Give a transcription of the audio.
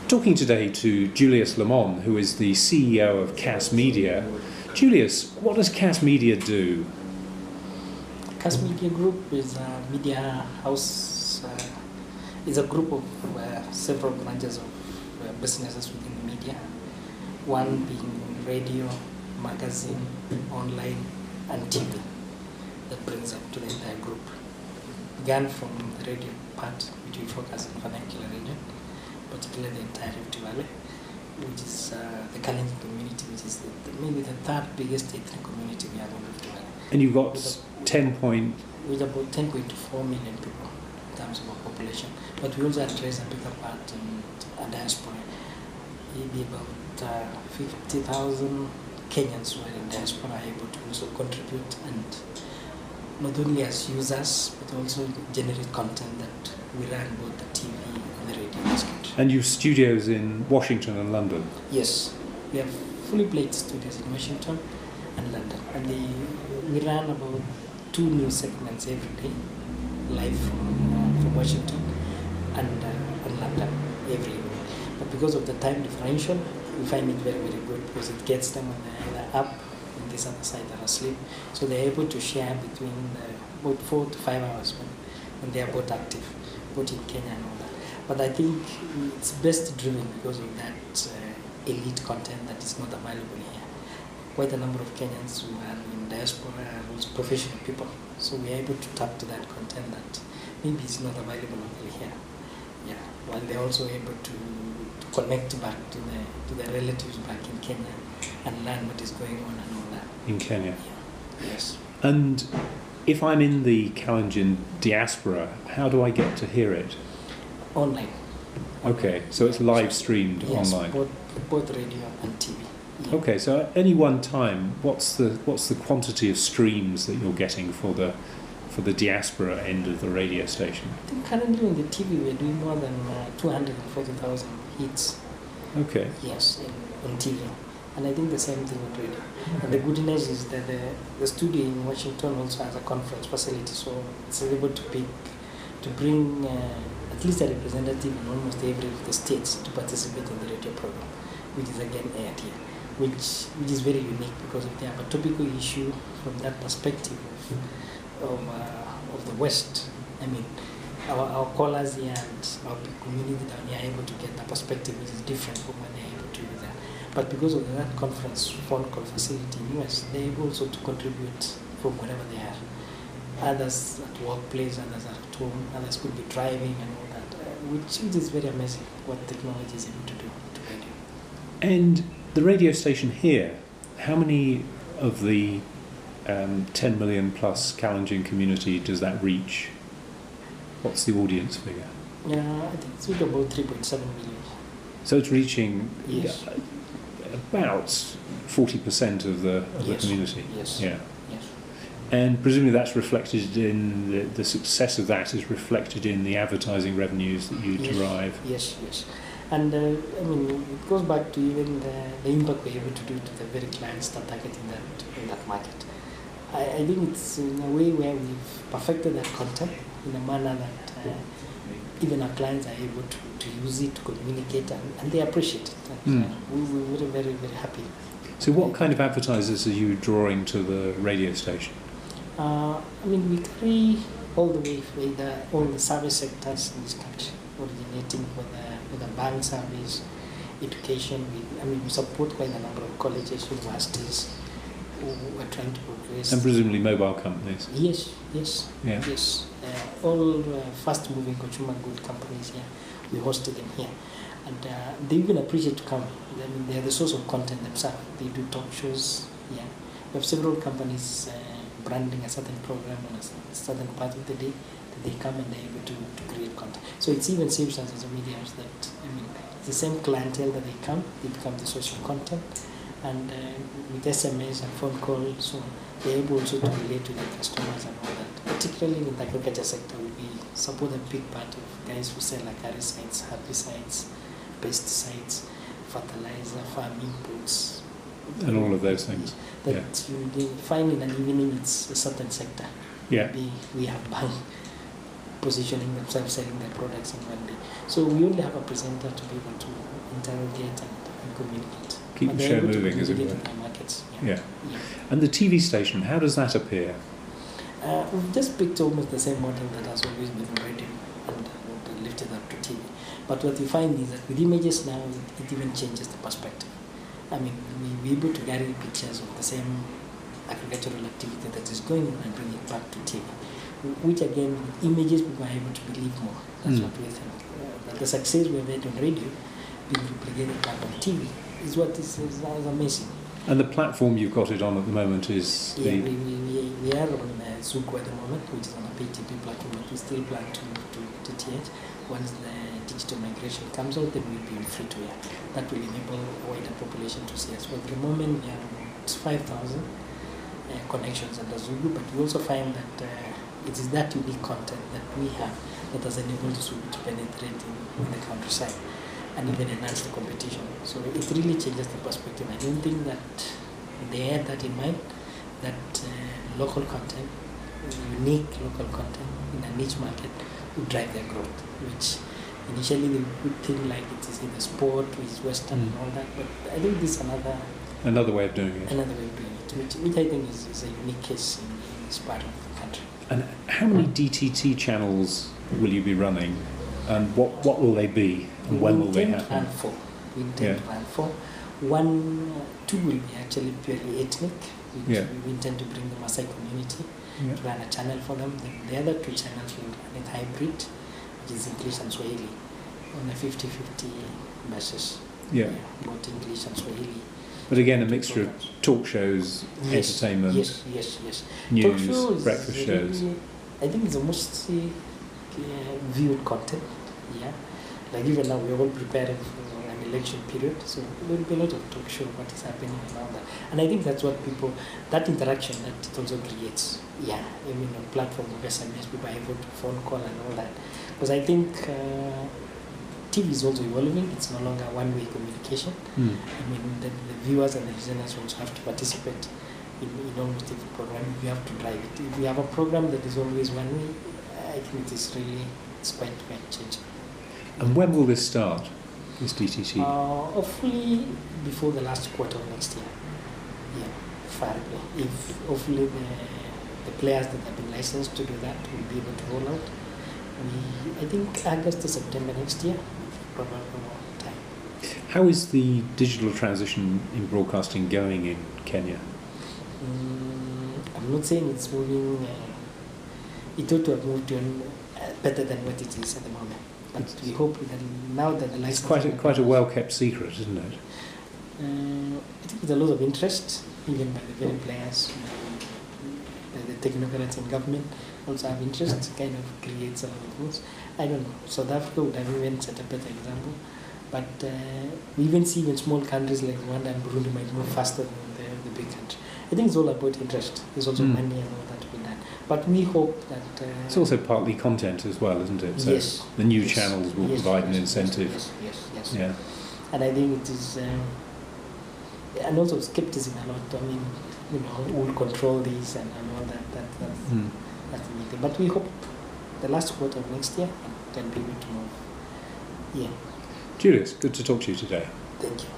Talking today to Juius Lamaon, who is the CEO of Kass Media. Julius, what does Kass Media do? Kass Media Group is a media house, is a group of several branches of businesses within the media, one being radio, magazine, online, and TV. That brings up to the entire group. Began from the radio part, which we focus on vernacular region, particularly the entire Rift Valley, which is the Kalenjin community, which is maybe the third biggest ethnic community we have in Rift Valley. And you've got with about 10.4 million people in terms of our population. But we also address a bigger part in a diaspora. Maybe about 50,000 Kenyans who are in diaspora are able to also contribute and not only as users, but also generate content that we run both the TV and the radio in this country. And you have studios in Washington and London? Yes, we have fully played studios in Washington and London. And we run about 2 new segments every day, live from Washington and London every evening. But because of the time differential, we find it very, very good because it gets them when they're either up and this other side are asleep. So they're able to share between about 4 to 5 hours when they are both active, both in Kenya and all that. But I think it's best driven because of that elite content that is not available here. Quite a number of Kenyans who are in diaspora are also professional people. So we are able to tap to that content that maybe is not available over here. Yeah, while they're also able to connect back to their relatives back in Kenya and learn what is going on and all that. In Kenya? Yeah. Yes. And if I'm in the Kalenjin diaspora, how do I get to hear it? Online. Okay, so it's live streamed online? Yes, both radio and TV. Yeah. Okay, so at any one time, what's the quantity of streams that you're getting for the diaspora end of the radio station? I think currently on the TV we're doing more than 240,000 hits. Okay. Yes, on TV. And I think the same thing with radio. And the good news is that the studio in Washington also has a conference facility, so it's able to bring at least a representative in almost every of the states to participate in the radio program, which is again aired here, which is very unique because they have a topical issue from that perspective of the West. I mean, our callers here and our community down here are able to get a perspective which is different from what they're able to do there. But because of that conference phone call facility in US, they're able also to contribute from wherever they are. Others at workplace, others at home, others could be driving and all that, which is very amazing what technology is able to do to radio. And the radio station here, how many of the 10 million plus Kalenjin community does that reach? What's the audience figure? I think it's about 3.7 million. So it's reaching about 40% of the community? Yes. Yeah. Yes. And presumably that's reflected in the success of that is reflected in the advertising revenues that you derive? Yes. And I mean, it goes back to even the impact we're able to do to the very clients that are targeting in that market. I think it's in a way where we've perfected that content in a manner that even our clients are able to use it to communicate and they appreciate it. We're very, very, very happy. So what kind of advertisers are you drawing to the radio station? I mean, we carry all the way with all the service sectors in this country, originating with the bank service, education. We support quite a number of colleges, universities who are trying to progress. And presumably mobile companies? Yes. Yeah. Yes. All fast-moving consumer good companies here. We hosted them here. And they even appreciate to come. I mean, they are the source of content themselves. They do talk shows. Yeah, we have several companies branding a certain program on a certain part of the day that they come and they're able to create content. So it even saves us as a media house that it's the same clientele that they come, they become the source of content, and with SMS and phone calls, so they're able also to relate to their customers and all that. Particularly in the agriculture sector, we support a big part of guys who sell like herbicides, pesticides, fertilizer, farm inputs, and all of those things. That you find in an evening, it's a certain sector. Yeah. We have bank positioning themselves, selling their products in one day. So we only have a presenter to be able to interrogate and communicate. Keep the show moving, as it were. In their markets. Yeah. And the TV station, how does that appear? We've just picked almost the same model that has always been on radio and lifted up to TV. But what we find is that with images now, it even changes the perspective. I mean, we're able to carry pictures of the same agricultural activity that is going on and bring it back to TV, which again, with images, we were able to believe more. That's what we think. That the success we've had on radio, being replicated back on TV, is what is amazing. And the platform you've got it on at the moment is we are on Zuku at the moment, which is on a pay TV platform, but we still plan to move to TH. Once the digital migration comes out, then we'll be on free to air. That will enable a wider population to see us. But at the moment, we have about 5,000 connections under Zugu, but we also find that it is that unique content that we have that has enabled Zugu to penetrate in the countryside and even enhance the competition. So it really changes the perspective. I don't think that they had that in mind, that local content, unique local content in a niche market would drive their growth, which initially they would think like it is either sport, which is Western and all that, but I think this is another way of doing it. Another way of doing it, which I think is a unique case in this part of the country. And how many DTT channels will you be running, and what will they be, and when will they happen? We intend to run four. Two will be actually purely ethnic. We intend to bring the Maasai community to run a channel for them. The other two channels will run it hybrid, which is English and Swahili, on a 50-50 basis. Both English and Swahili. But again, a mixture of talk shows, entertainment, yes. news, talk shows, breakfast shows. I think it's the most viewed content. Yeah, like even now we're all preparing for an election period, so there will be a lot of talk show, what is happening and all that. And I think that's what people, that interaction that it also creates. Yeah, I mean on platform of SMS, people are able to phone call and all that. Because I think TV is also evolving. It's no longer one-way communication. I mean, the viewers and the listeners also have to participate in almost every program. You have to drive it. If you have a program that is always one way, I think it is really, it's quite changing. And when will this start, this DTT? Hopefully before the last quarter of next year. Yeah, far away. If hopefully the players that have been licensed to do that will be able to roll out. I think August to September next year, probably more time. How is the digital transition in broadcasting going in Kenya? I'm not saying it's moving, it ought to have moved on better than what it is at the moment. But we hope that now that the license... It's quite a well-kept secret, isn't it? I think there's a lot of interest, even by the very players, by the technocrats in government also have interest, kind of creates a lot of things. I don't know, South Africa would have even set a better example, but we even see even small countries like Rwanda and Burundi might move faster than the big country. I think it's all about interest. There's also money and all that to be done. But we hope that... it's also partly content as well, isn't it? So the new channels will provide an incentive. Yes. Yeah. And I think it is... and also skepticism a lot. I mean, who will control these and all that. That's the main thing. But we hope the last quarter of next year can be able to move. Yeah. Julius, good to talk to you today. Thank you.